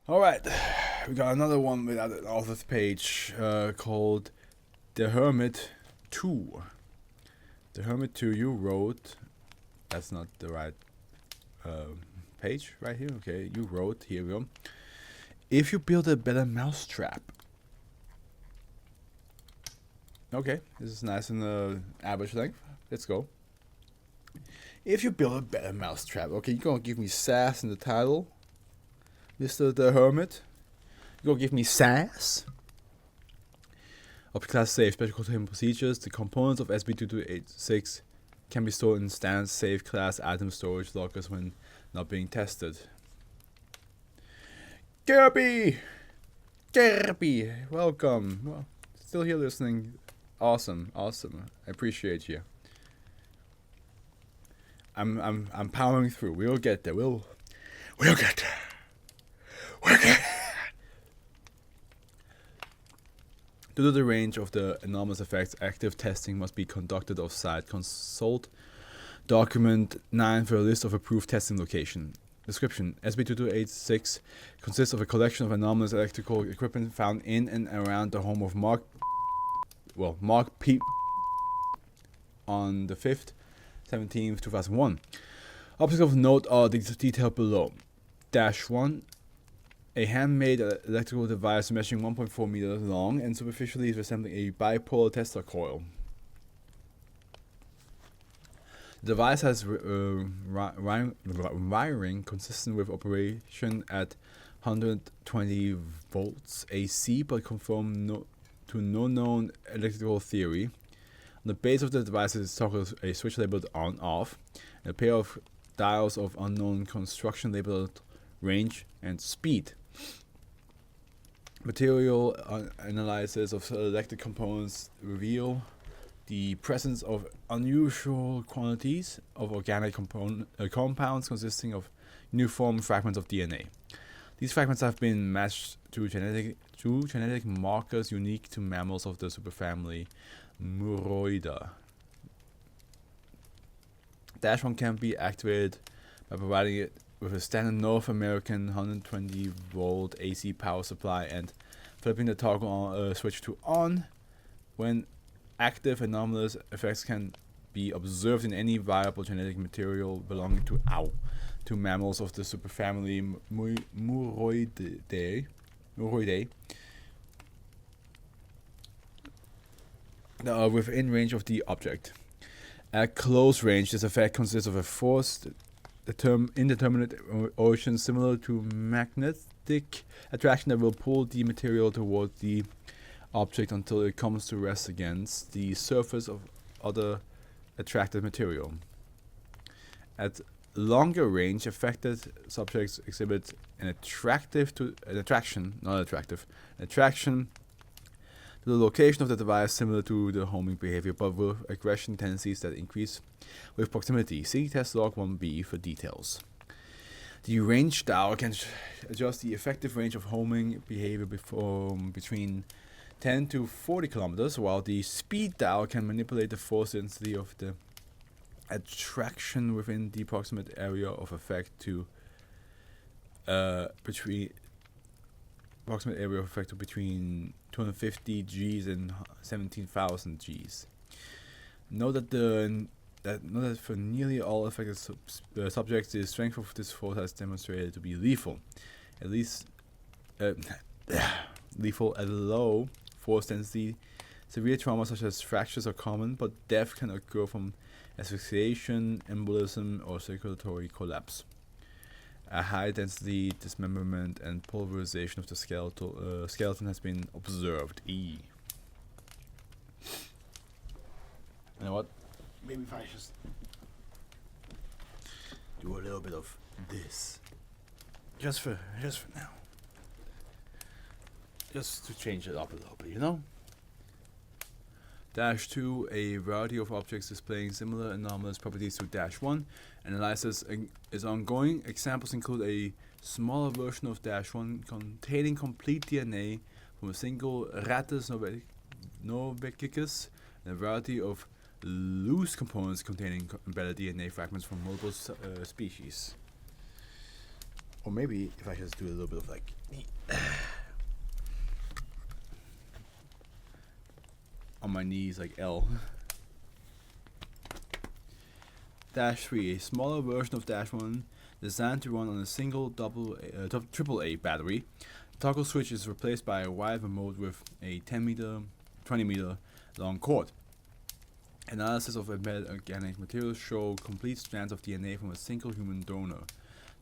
Alright, we got another one without an author's page called The Hermit 2. The Hermit 2 you wrote. That's not the right page right here. Okay, you wrote. Here we go. If you build a better mousetrap. Okay, this is nice and average length. Let's go. If you build a better mousetrap. Okay, you're gonna give me sass in the title, Mr. The Hermit. You're gonna give me sass. Object class safe, special containment procedures. The components of SCP-2286 can be stored in standard safe class item storage lockers when not being tested. Kirby! Welcome. Well, still here listening. Awesome. I appreciate you. I'm powering through. We'll get there. We'll get there. Due to the range of the enormous effects, active testing must be conducted off-site. Consult document 9 for a list of approved testing location. Description: SCP-2286 consists of a collection of anomalous electrical equipment found in and around the home of Mark P. on the 5th, 17th, 2001. Objects of note are detailed below. -1. A handmade electrical device measuring 1.4 meters long and superficially resembling a bipolar Tesla coil. The device has wiring consistent with operation at 120 volts AC, but conform to no known electrical theory. On the base of the device is toggled a switch labeled on/off, and a pair of dials of unknown construction labeled range and speed. Material analysis of selected components reveal the presence of unusual quantities of organic compounds consisting of uniform fragments of DNA. These fragments have been matched to genetic markers unique to mammals of the superfamily Muroida. -1 can be activated by providing it with a standard North American 120 volt AC power supply and flipping the toggle switch to on. When active, anomalous effects can be observed in any viable genetic material belonging to mammals of the superfamily Muroidae. That are within range of the object. At close range, this effect consists of a force indeterminate origin similar to magnetic attraction that will pull the material towards the object until it comes to rest against the surface of other attractive material. At longer range, affected subjects exhibit an attraction to the location of the device similar to the homing behavior, but with aggression tendencies that increase with proximity. See test log 1B for details. The range dial can adjust the effective range of homing behavior between 10 to 40 kilometers, while the speed dial can manipulate the force density of the attraction within the approximate area of effect to between 250 Gs and 17,000 Gs. Note that for nearly all affected subjects, the strength of this force has demonstrated to be lethal. At least lethal at low force density. Severe trauma such as fractures are common, but death can occur from asphyxiation, embolism, or circulatory collapse. A high density dismemberment and pulverization of the skeleton has been observed. You know what? Maybe if I just do a little bit of this, just for now, just to change it up a little bit, you know. -2, a variety of objects displaying similar anomalous properties to -1. Analysis is ongoing. Examples include a smaller version of -1 containing complete DNA from a single Rattus novecicus, and a variety of loose components containing embedded DNA fragments from multiple species. Or maybe if I just do a little bit of like on my knees, like L. -3, a smaller version of -1, designed to run on a single AAA battery. The toggle switch is replaced by a wired remote with a 20 meter long cord. Analysis of embedded organic materials show complete strands of DNA from a single human donor,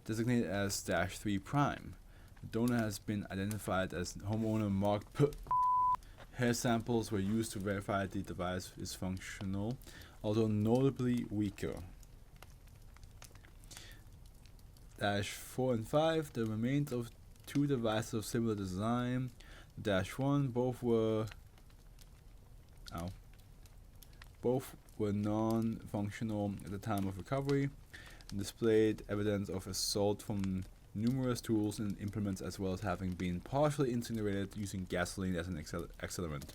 designated as -3 prime. The donor has been identified as homeowner Mark P. Hair samples were used to verify the device is functional, although notably weaker. -4 and 5, the remains of two devices of similar design. -1, both were non-functional at the time of recovery, and displayed evidence of assault from numerous tools and implements, as well as having been partially incinerated using gasoline as an accelerant.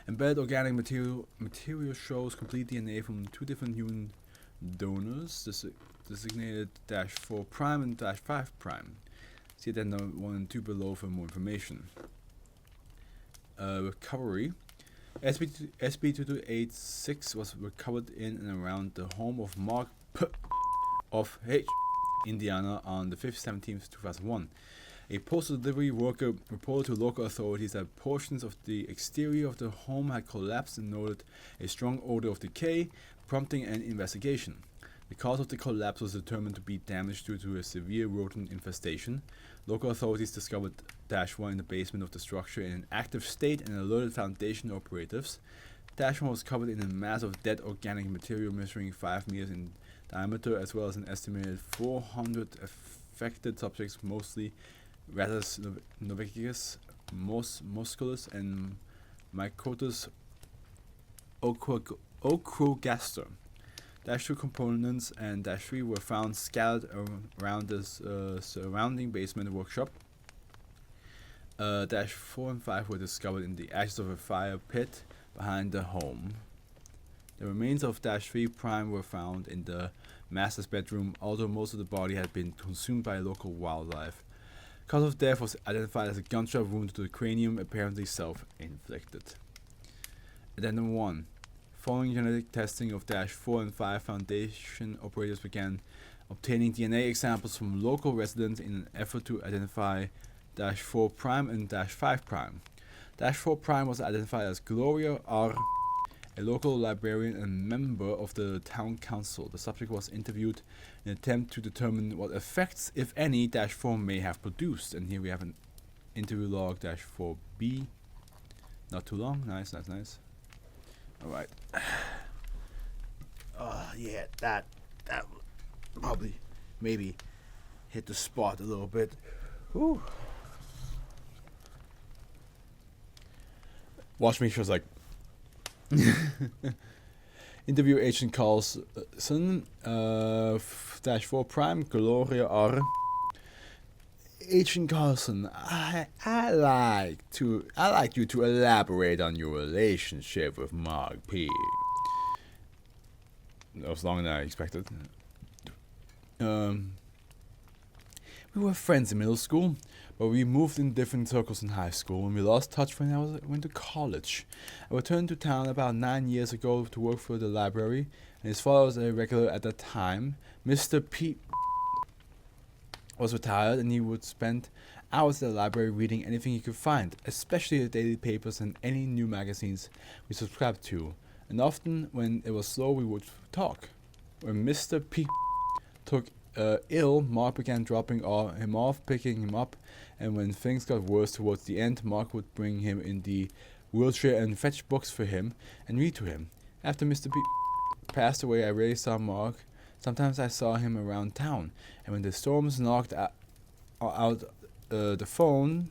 Embedded organic material shows complete DNA from two different human donors, designated -4 prime and -5 prime. See addendum 1 and 2 below for more information. Recovery. SCP-2286 was recovered in and around the home of Mark P. of H, Indiana on the 5th, 17th, 2001. A postal delivery worker reported to local authorities that portions of the exterior of the home had collapsed and noted a strong odor of decay, prompting an investigation. The cause of the collapse was determined to be damage due to a severe rodent infestation. Local authorities discovered -1 in the basement of the structure in an active state and alerted Foundation operatives. -1 was covered in a mass of dead organic material measuring 5 meters in diameter, as well as an estimated 400 affected subjects, mostly Rattus novicus, musculus, and Mycotus ocrogaster. -2 components and -3 were found scattered around the surrounding basement workshop. -4 and 5 were discovered in the ashes of a fire pit behind the home. The remains of -3 prime were found in the master's bedroom, although most of the body had been consumed by local wildlife. Cause of death was identified as a gunshot wound to the cranium, apparently self-inflicted. Addendum 1. Following genetic testing of -4 and 5, Foundation operators began obtaining DNA examples from local residents in an effort to identify -4 prime and -5 prime. -4 prime was identified as Gloria R., a local librarian and member of the town council. The subject was interviewed in an attempt to determine what effects, if any, -4 may have produced. And here we have an interview log -4B. Not too long. Nice. Alright. Yeah, that probably maybe hit the spot a little bit. Whew. Watch me, she was like interview Agent Carlson, -4 prime, Gloria R. Agent Carlson, I like you to elaborate on your relationship with Mark P. That was longer than I expected. We were friends in middle school, but we moved in different circles in high school, and we lost touch when I went to college. I returned to town about 9 years ago to work for the library, and his father was a regular at that time. Mr. P was retired, and he would spend hours at the library reading anything he could find, especially the daily papers and any new magazines we subscribed to. And often, when it was slow, we would talk. When Mr. P took ill, Mark began dropping him off, picking him up, and when things got worse towards the end, Mark would bring him in the wheelchair and fetch books for him and read to him. After Mr. P passed away, I rarely saw Mark. Sometimes I saw him around town, and when the storms knocked out the phone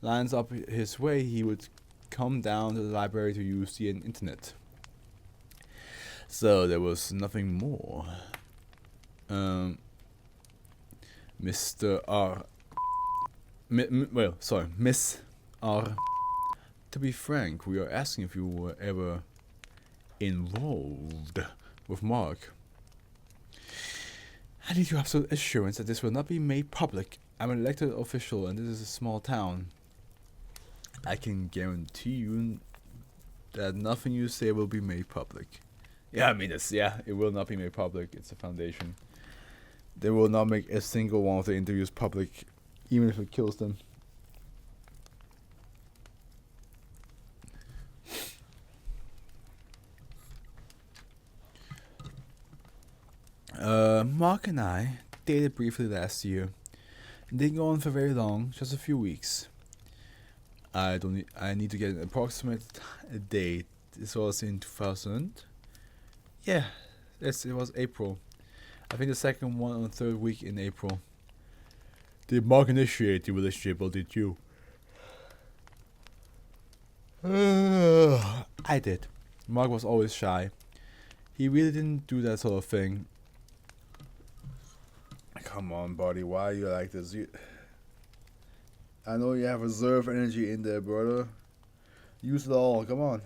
lines up his way, he would come down to the library to use the internet. So there was nothing more. Mr. R. Miss R. To be frank, we are asking if you were ever involved with Mark. I need your absolute assurance that this will not be made public. I'm an elected official and this is a small town. I can guarantee you that nothing you say will be made public. Yeah, I mean, it will not be made public. It's a foundation. They will not make a single one of the interviews public, even if it kills them. Mark and I dated briefly last year. It didn't go on for very long, just a few weeks. I need to get an approximate date. This was in 2000. Yeah, yes, it was April. I think the second one or third week in April. Did Mark initiate the relationship or did you? I did. Mark was always shy. He really didn't do that sort of thing. Come on, buddy, why are you like this? I know you have reserve energy in there, brother. Use it all, come on.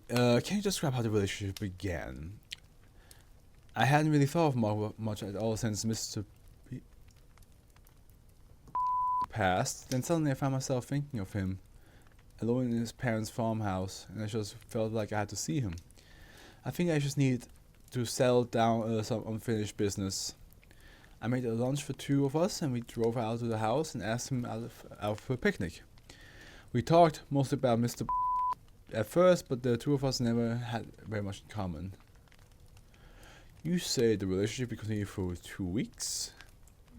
Can you describe how the relationship began? I hadn't really thought of Mark much at all since Mr. P passed. Then suddenly I found myself thinking of him, alone in his parents' farmhouse, and I just felt like I had to see him. I think I just needed to settle down some unfinished business. I made a lunch for two of us and we drove out to the house and asked him out for a picnic. We talked mostly about Mr. at first, but the two of us never had very much in common. You say the relationship continued for 2 weeks?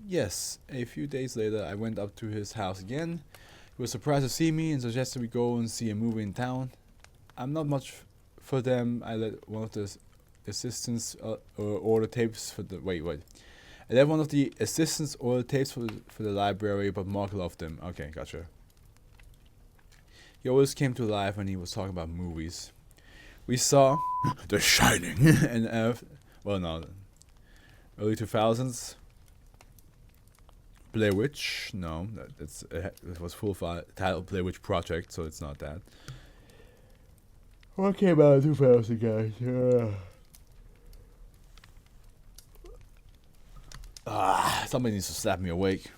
Yes. A few days later I went up to his house again. He was surprised to see me and suggested we go and see a movie in town. I'm not much for them. I let one of the assistants order tapes for the I let one of the assistants order tapes for the library, but Mark loved them. Okay, gotcha. He always came to life when he was talking about movies. We saw The Shining and early 2000s. Blair Witch? No, it was full title Blair Witch Project, so it's not that. What came out in 2000, guys? Somebody needs to slap me awake.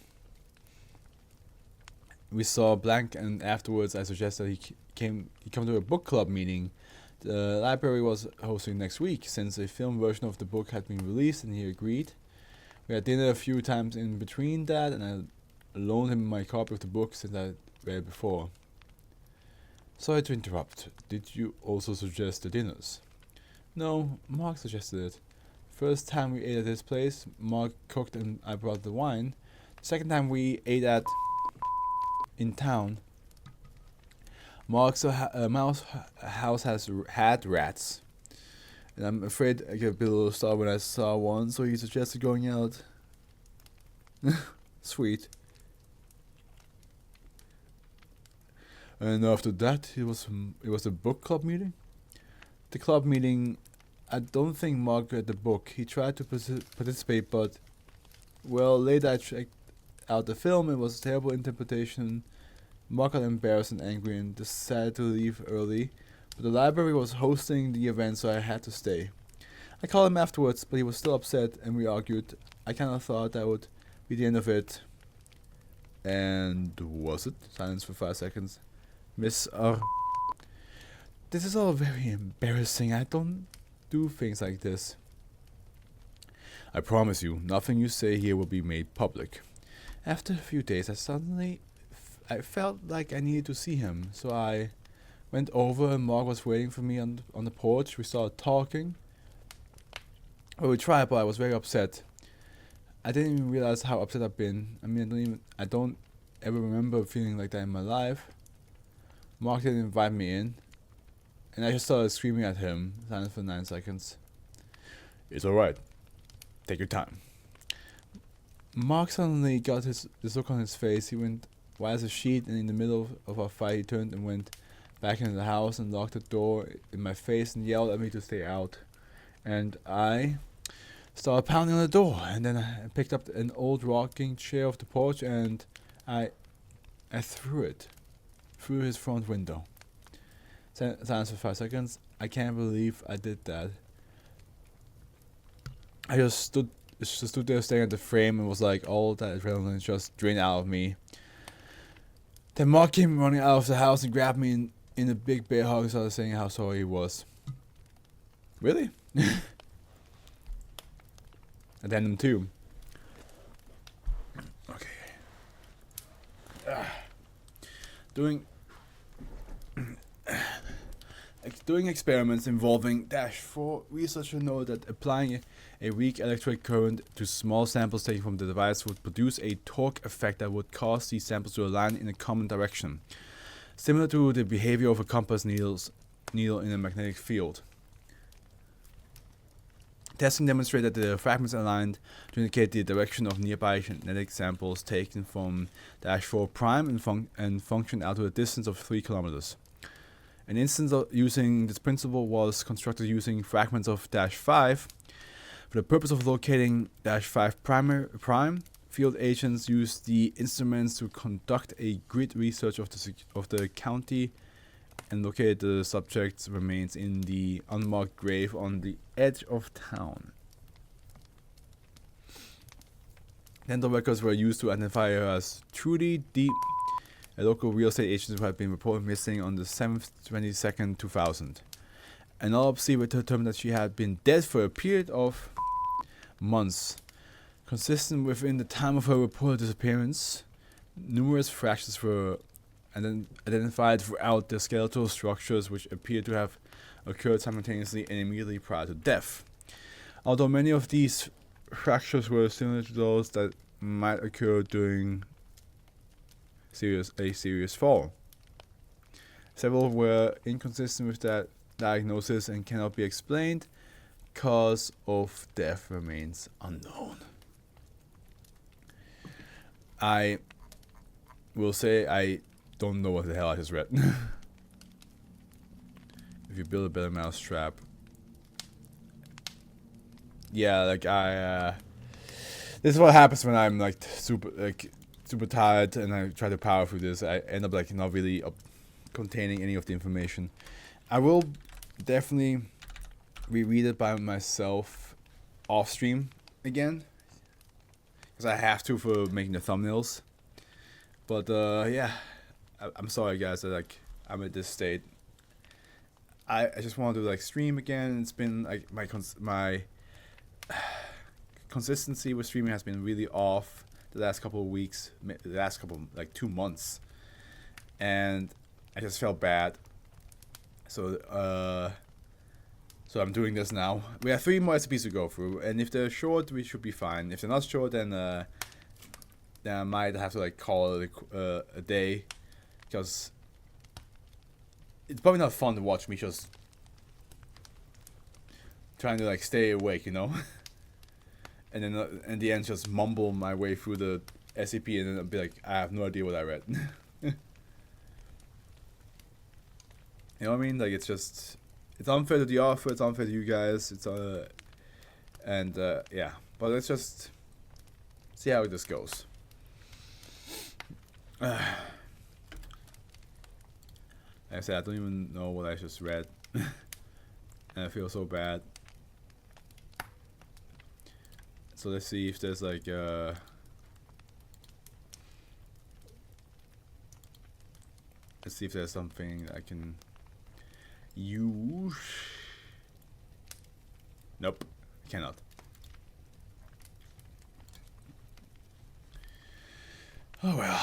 We saw Blank, and afterwards I suggested he come to a book club meeting. The library was hosting next week, since a film version of the book had been released, and he agreed. We had dinner a few times in between that, and I loaned him my copy of the book since I read it before. Sorry to interrupt. Did you also suggest the dinners? No, Mark suggested it. First time we ate at his place, Mark cooked and I brought the wine. Second time we ate in town, Mark's mouse house had rats. And I'm afraid I got a bit a little startled when I saw one, so he suggested going out. Sweet. And after that, it was a book club meeting. The club meeting, I don't think Mark read the book. He tried to participate, but later I checked out the film. It was a terrible interpretation. Mark got embarrassed and angry and decided to leave early. But the library was hosting the event, so I had to stay. I called him afterwards, but he was still upset, and we argued. I kind of thought that would be the end of it. And was it? Silence for 5 seconds. Miss This is all very embarrassing. I don't do things like this. I promise you, nothing you say here will be made public. After a few days, I felt like I needed to see him, so I went over and Mark was waiting for me on the porch. We started talking. We tried, but I was very upset. I didn't even realize how upset I've been. I don't ever remember feeling like that in my life. Mark didn't invite me in, and I just started screaming at him. Silence for 9 seconds. It's alright. Take your time. Mark suddenly got this look on his face. He went white as a sheet, and in the middle of our fight, he turned and went back into the house and locked the door in my face and yelled at me to stay out. And I started pounding on the door, and then I picked up an old rocking chair off the porch and I threw it through his front window. Silence for 5 seconds. I can't believe I did that. I just stood there staring at the frame and was like, all that adrenaline just drained out of me. Then Mark came running out of the house and grabbed me in a big bear hug and started saying how sorry he was. Really? Addendum 2. Okay. Doing experiments involving -4, researchers know that applying a weak electric current to small samples taken from the device would produce a torque effect that would cause these samples to align in a common direction, similar to the behavior of a compass needle in a magnetic field. Testing demonstrated that the fragments aligned to indicate the direction of nearby genetic samples taken from -4 prime and functioned out to a distance of 3 kilometers. An instance of using this principle was constructed using fragments of -5 for the purpose of locating -5 prime. Field agents used the instruments to conduct a grid research of the county and located the subject's remains in the unmarked grave on the edge of town. Dental records were used to identify her as Trudy D., a local real estate agent who had been reported missing on the 7th, 22nd, 2000. An autopsy would determine that she had been dead for a period of months. Consistent within the time of her reported disappearance, numerous fractures were identified throughout the skeletal structures, which appeared to have occurred simultaneously and immediately prior to death. Although many of these fractures were similar to those that might occur during a serious fall, several were inconsistent with that diagnosis and cannot be explained. Cause of death remains unknown. I will say I don't know what the hell I just read. If you build a better mousetrap. Yeah, like this is what happens when I'm like super tired and I try to power through this. I end up like not really containing any of the information. I will definitely reread it by myself off stream again, because I have to for making the thumbnails. But yeah, I'm sorry guys that like I'm at this state. I just want to like stream again. It's been like my consistency with streaming has been really off the last couple of weeks, the last couple like 2 months, and I just felt bad. So I'm doing this now. We have 3 more SCPs to go through, and if they're short, we should be fine. If they're not short, then I might have to like call it a day, because it's probably not fun to watch me just trying to like stay awake, you know. And then in the end just mumble my way through the SCP and then I'll be like, I have no idea what I read. You know what I mean? Like it's unfair to the author, it's unfair to you guys, yeah. But let's just see how this goes. Like I said, I don't even know what I just read. And I feel so bad. So let's see if there's like let's see if there's something that I can use. Nope, cannot. Oh well.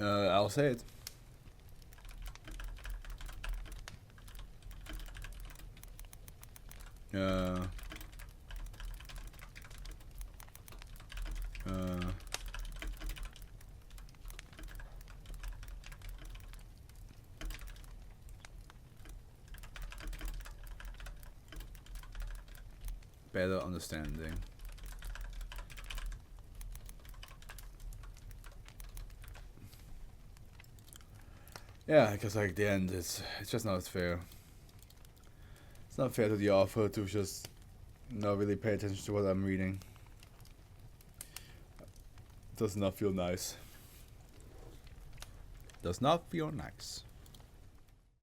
I'll say it. Better understanding. Yeah, because like the end, it's just not fair. It's not fair to the author to just not really pay attention to what I'm reading. Does not feel nice. Does not feel nice.